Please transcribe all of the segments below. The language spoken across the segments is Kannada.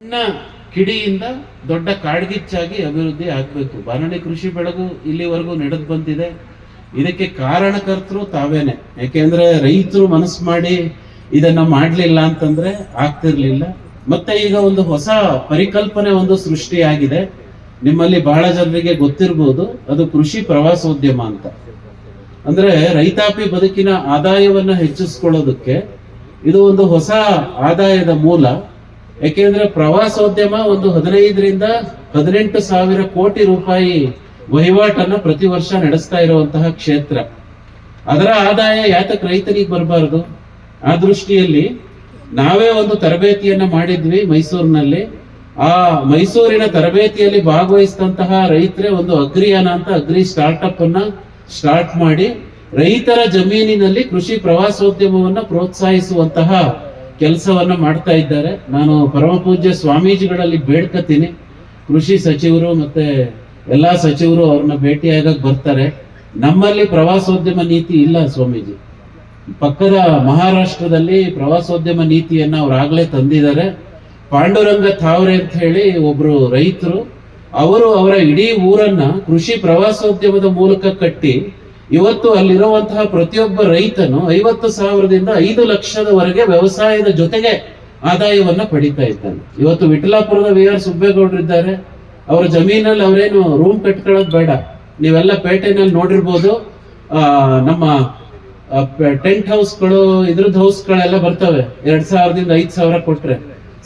ಸಣ್ಣ ಕಿಡಿಯಿಂದ ದೊಡ್ಡ ಕಾಡ್ಗಿಚ್ಚಾಗಿ ಅಭಿವೃದ್ಧಿ ಆಗ್ಬೇಕು. ಬಾನುಲಿ ಕೃಷಿ ಬೆಳಗು ಇಲ್ಲಿವರೆಗೂ ನಡೆದು ಬಂದಿದೆ. ಇದಕ್ಕೆ ಕಾರಣಕರ್ತರು ತಾವೇನೆ. ಯಾಕೆಂದ್ರೆ ರೈತರು ಮನಸ್ಸು ಮಾಡಿ ಇದನ್ನ ಮಾಡ್ಲಿಲ್ಲ ಅಂತಂದ್ರೆ ಆಗ್ತಿರ್ಲಿಲ್ಲ. ಮತ್ತೆ ಈಗ ಒಂದು ಹೊಸ ಪರಿಕಲ್ಪನೆ ಒಂದು ಸೃಷ್ಟಿಯಾಗಿದೆ. ನಿಮ್ಮಲ್ಲಿ ಬಹಳ ಜನರಿಗೆ ಗೊತ್ತಿರ್ಬೋದು, ಅದು ಕೃಷಿ ಪ್ರವಾಸೋದ್ಯಮ ಅಂತ. ಅಂದ್ರೆ ರೈತಾಪಿ ಬದುಕಿನ ಆದಾಯವನ್ನ ಹೆಚ್ಚಿಸ್ಕೊಳ್ಳೋದಕ್ಕೆ ಇದು ಒಂದು ಹೊಸ ಆದಾಯದ ಮೂಲ. ಯಾಕೆಂದ್ರೆ ಪ್ರವಾಸೋದ್ಯಮ ಒಂದು 15 ರಿಂದ 18 ಸಾವಿರ ಕೋಟಿ ರೂಪಾಯಿ ವಹಿವಾಟನ್ನ ಪ್ರತಿ ವರ್ಷ ನಡೆಸ್ತಾ ಇರುವಂತಹ ಕ್ಷೇತ್ರ. ಅದರ ಆದಾಯ ಯಾತಕ್ಕೆ ರೈತರಿಗೆ ಬರಬಾರದು? ಆ ದೃಷ್ಟಿಯಲ್ಲಿ ನಾವೇ ಒಂದು ತರಬೇತಿಯನ್ನ ಮಾಡಿದ್ವಿ ಮೈಸೂರಿನಲ್ಲಿ. ಆ ಮೈಸೂರಿನ ತರಬೇತಿಯಲ್ಲಿ ಭಾಗವಹಿಸಿದಂತಹ ರೈತರೇ ಒಂದು ಅಗ್ರಿಯಾನ ಅಂತ ಅಗ್ರಿ ಸ್ಟಾರ್ಟ್ಅಪ್ ಅನ್ನ ಸ್ಟಾರ್ಟ್ ಮಾಡಿ ರೈತರ ಜಮೀನಿನಲ್ಲಿ ಕೃಷಿ ಪ್ರವಾಸೋದ್ಯಮವನ್ನ ಪ್ರೋತ್ಸಾಹಿಸುವಂತಹ ಕೆಲಸವನ್ನ ಮಾಡ್ತಾ ಇದ್ದಾರೆ. ನಾನು ಪರಮ ಪೂಜ್ಯ ಸ್ವಾಮೀಜಿಗಳಲ್ಲಿ ಬೇಡ್ಕತೀನಿ, ಕೃಷಿ ಸಚಿವರು ಮತ್ತೆ ಎಲ್ಲಾ ಸಚಿವರು ಅವ್ರನ್ನ ಭೇಟಿಯಾಗಕ್ ಬರ್ತಾರೆ. ನಮ್ಮಲ್ಲಿ ಪ್ರವಾಸೋದ್ಯಮ ನೀತಿ ಇಲ್ಲ ಸ್ವಾಮೀಜಿ. ಪಕ್ಕದ ಮಹಾರಾಷ್ಟ್ರದಲ್ಲಿ ಪ್ರವಾಸೋದ್ಯಮ ನೀತಿಯನ್ನ ಅವ್ರಾಗ್ಲೇ ತಂದಿದ್ದಾರೆ. ಪಾಂಡುರಂಗ ಥಾವ್ರೆ ಅಂತ ಹೇಳಿ ಒಬ್ರು ರೈತರು, ಅವರು ಅವರ ಇಡೀ ಊರನ್ನ ಕೃಷಿ ಪ್ರವಾಸೋದ್ಯಮದ ಮೂಲಕ ಕಟ್ಟಿ ಇವತ್ತು ಅಲ್ಲಿರುವಂತಹ ಪ್ರತಿಯೊಬ್ಬ ರೈತನು 50,000ದಿಂದ 5 ಲಕ್ಷದವರೆಗೆ ವ್ಯವಸಾಯದ ಜೊತೆಗೆ ಆದಾಯವನ್ನ ಪಡಿತಾ ಇದ್ದಾನೆ. ಇವತ್ತು ವಿಠಲಾಪುರದ ವಿ ಆರ್ ಸುಬ್ಬೇಗೌಡರು ಇದ್ದಾರೆ. ಅವರ ಜಮೀನಲ್ಲಿ ಅವರೇನು ರೂಮ್ ಕಟ್ಕೊಳ್ಳೋದು ಬೇಡ. ನೀವೆಲ್ಲ ಪೇಟೆನಲ್ಲಿ ನೋಡಿರ್ಬೋದು, ನಮ್ಮ ಟೆಂಟ್ ಹೌಸ್ಗಳು ಇದ್ರದ್ದು ಹೌಸ್ಗಳೆಲ್ಲ ಬರ್ತವೆ. 2,000ದಿಂದ 5,000 ಕೊಟ್ರೆ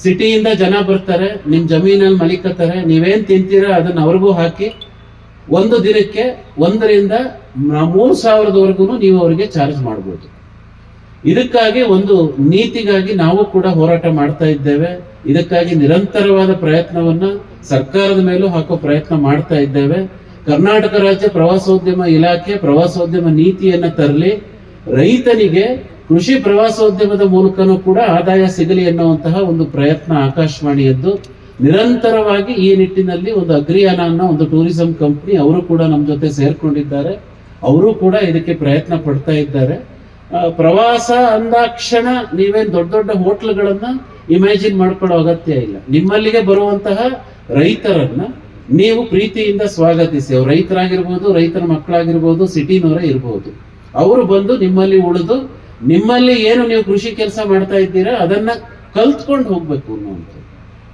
ಸಿಟಿಯಿಂದ ಜನ ಬರ್ತಾರೆ, ನಿಮ್ ಜಮೀನಲ್ಲಿ ಮಲಿಕತ್ತಾರೆ. ನೀವೇನ್ ತಿಂತೀರಾ ಅದನ್ನ ಅವ್ರಿಗೂ ಹಾಕಿ ಒಂದು ದಿನಕ್ಕೆ 1 ರಿಂದ 3,000ದವರೆಗೂ ನೀವು ಅವರಿಗೆ ಚಾರ್ಜ್ ಮಾಡ್ಬೋದು. ಇದಕ್ಕಾಗಿ ಒಂದು ನೀತಿಗಾಗಿ ನಾವು ಕೂಡ ಹೋರಾಟ ಮಾಡ್ತಾ ಇದ್ದೇವೆ. ಇದಕ್ಕಾಗಿ ನಿರಂತರವಾದ ಪ್ರಯತ್ನವನ್ನ ಸರ್ಕಾರದ ಮೇಲೂ ಹಾಕೋ ಪ್ರಯತ್ನ ಮಾಡ್ತಾ ಇದ್ದೇವೆ. ಕರ್ನಾಟಕ ರಾಜ್ಯ ಪ್ರವಾಸೋದ್ಯಮ ಇಲಾಖೆ ಪ್ರವಾಸೋದ್ಯಮ ನೀತಿಯನ್ನ ತರಲಿ, ರೈತನಿಗೆ ಕೃಷಿ ಪ್ರವಾಸೋದ್ಯಮದ ಮೂಲಕನೂ ಕೂಡ ಆದಾಯ ಸಿಗಲಿ ಎನ್ನುವಂತಹ ಒಂದು ಪ್ರಯತ್ನ ಆಕಾಶವಾಣಿಯದ್ದು. ನಿರಂತರವಾಗಿ ಈ ನಿಟ್ಟಿನಲ್ಲಿ ಒಂದು ಅಗ್ರಿಯಾನ ಅನ್ನೋ ಒಂದು ಟೂರಿಸಂ ಕಂಪನಿ ಅವರು ಕೂಡ ನಮ್ಮ ಜೊತೆ ಸೇರ್ಕೊಂಡಿದ್ದಾರೆ. ಅವರು ಕೂಡ ಇದಕ್ಕೆ ಪ್ರಯತ್ನ ಪಡ್ತಾ ಇದ್ದಾರೆ. ಪ್ರವಾಸ ಅಂದಾಕ್ಷಣ ನೀವೇನ್ ದೊಡ್ಡ ದೊಡ್ಡ ಹೋಟ್ಲ್ಗಳನ್ನ ಇಮ್ಯಾಜಿನ್ ಮಾಡ್ಕೊಳ್ಳೋ ಅಗತ್ಯ ಇಲ್ಲ. ನಿಮ್ಮಲ್ಲಿಗೆ ಬರುವಂತಹ ರೈತರನ್ನ ನೀವು ಪ್ರೀತಿಯಿಂದ ಸ್ವಾಗತಿಸಿ. ಅವ್ರು ರೈತರಾಗಿರ್ಬೋದು, ರೈತರ ಮಕ್ಕಳಾಗಿರ್ಬೋದು, ಸಿಟಿನವರೇ ಇರ್ಬೋದು. ಅವರು ಬಂದು ನಿಮ್ಮಲ್ಲಿ ಉಳಿದು ನಿಮ್ಮಲ್ಲಿ ಏನು ನೀವು ಕೃಷಿ ಕೆಲಸ ಮಾಡ್ತಾ ಇದ್ದೀರಾ ಅದನ್ನ ಕಲ್ತ್ಕೊಂಡು ಹೋಗ್ಬೇಕು ಅನ್ನುವಂಥ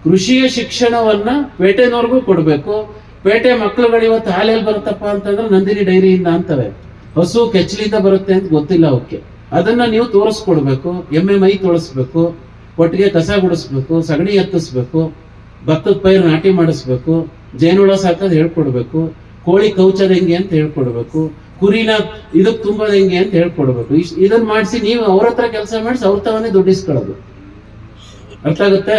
ಕೃಷಿಯ ಶಿಕ್ಷಣವನ್ನ ಪೇಟೆನವ್ರಿಗೂ ಕೊಡ್ಬೇಕು. ಪೇಟೆ ಮಕ್ಕಳುಗಳು ಇವತ್ತು ಹಾಲೆಲ್ಲಿ ಬರುತ್ತಪ್ಪ ಅಂತಂದ್ರೆ ನಂದಿನಿ ಡೈರಿಯಿಂದ ಅಂತವೆ. ಹಸು ಕೆಚ್ಚಲಿಂದ ಬರುತ್ತೆ ಅಂತ ಗೊತ್ತಿಲ್ಲ ಅವಕ್ಕೆ. ಅದನ್ನ ನೀವು ತೋರಿಸ್ಕೊಡ್ಬೇಕು. ಎಮ್ಮೆ ಮೈ ತೋರಿಸ್ಬೇಕು, ಕೊಟ್ಟಿಗೆ ಕಸ ಗುಡಿಸ್ಬೇಕು, ಸಗಣಿ ಎತ್ತಿಸ್ಬೇಕು, ಭತ್ತದ ಪೈರು ನಾಟಿ ಮಾಡಿಸ್ಬೇಕು, ಜೇನುಳ ಸಾಕೋದು ಹೇಳ್ಕೊಡ್ಬೇಕು, ಕೋಳಿ ಕೌಚದ ಹೆಂಗೆ ಅಂತ ಹೇಳ್ಕೊಡ್ಬೇಕು, ಕುರಿನ ಇದಕ್ ತುಂಬೋದು ಹೆಂಗೆ ಅಂತ ಹೇಳ್ಕೊಡ್ಬೇಕು. ಇದನ್ನ ಮಾಡಿಸಿ ನೀವು ಅವ್ರ ಹತ್ರ ಕೆಲಸ ಮಾಡಿಸಿ ಅವ್ರ ತವನೇ ದುಡ್ಡಿಸ್ಕೊಳ್ಳೋದು. ಅರ್ಥ ಆಗುತ್ತೆ?